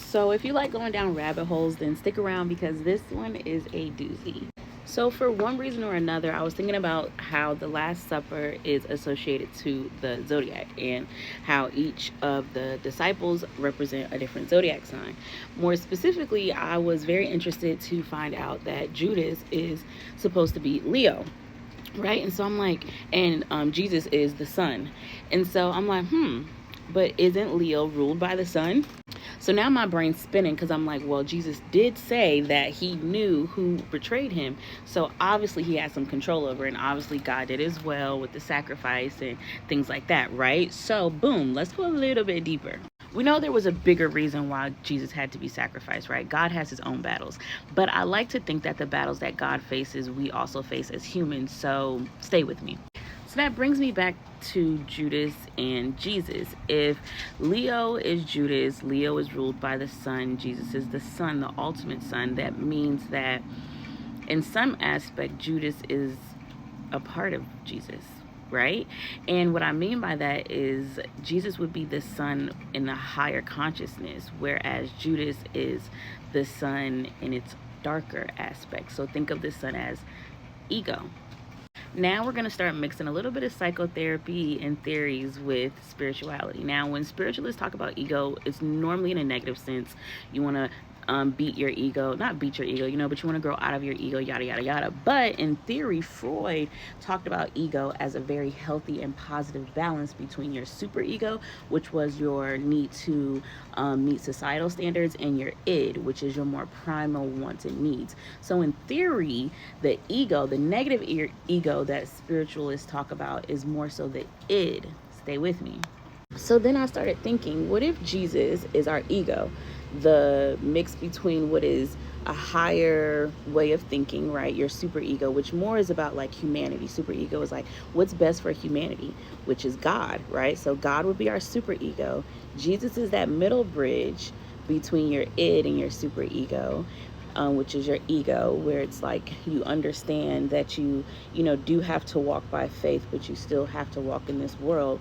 So if you like going down rabbit holes, then stick around because this one is a doozy. So for one reason or another, I was thinking about how the Last Supper is associated to the zodiac and how each of the disciples represent a different zodiac sign. More specifically, I was very interested to find out that Judas is supposed to be Leo. Right. And so I'm like, and Jesus is the sun. And so I'm like, but isn't Leo ruled by the sun? So now my brain's spinning because I'm like, well, Jesus did say that he knew who betrayed him. So obviously he had some control over it. And obviously God did as well with the sacrifice and things like that, right? So boom, let's go a little bit deeper. We know there was a bigger reason why Jesus had to be sacrificed, right? God has his own battles. But I like to think that the battles that God faces, we also face as humans. So stay with me. So that brings me back to Judas and Jesus. If Leo is Judas, Leo is ruled by the sun, Jesus is the son, the ultimate son. That means that in some aspect, Judas is a part of Jesus, right? And what I mean by that is Jesus would be the son in the higher consciousness, whereas Judas is the son in its darker aspect. So think of the sun as ego. Now we're going to start mixing a little bit of psychotherapy and theories with spirituality. Now, when spiritualists talk about ego, it's normally in a negative sense. You want to beat your ego, not beat your ego, but you want to grow out of your ego, yada, yada, yada. But in theory, Freud talked about ego as a very healthy and positive balance between your super ego, which was your need to meet societal standards, and your id, which is your more primal wants and needs. So in theory, the ego, the negative ego that spiritualists talk about is more so the id. Stay with me. So then I started thinking, what if Jesus is our ego? The mix between what is a higher way of thinking, right? Your super ego, which more is about like humanity. Super ego is like what's best for humanity, which is God, right? So God would be our super ego. Jesus is that middle bridge between your id and your super ego, which is your ego, where it's like you understand that you do have to walk by faith, but you still have to walk in this world.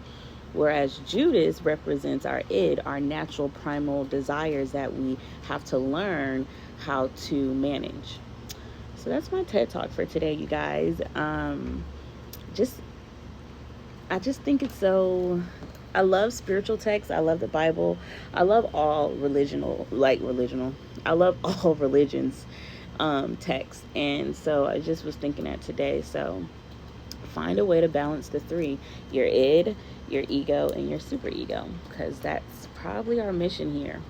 Whereas Judas represents our id, our natural primal desires that we have to learn how to manage. So that's my TED Talk for today, you guys. I just think it's so... I love spiritual texts. I love the Bible. I love all I love all religions texts. And so I just was thinking that today. So find a way to balance the three: your id, your ego, and your super ego, because that's probably our mission here.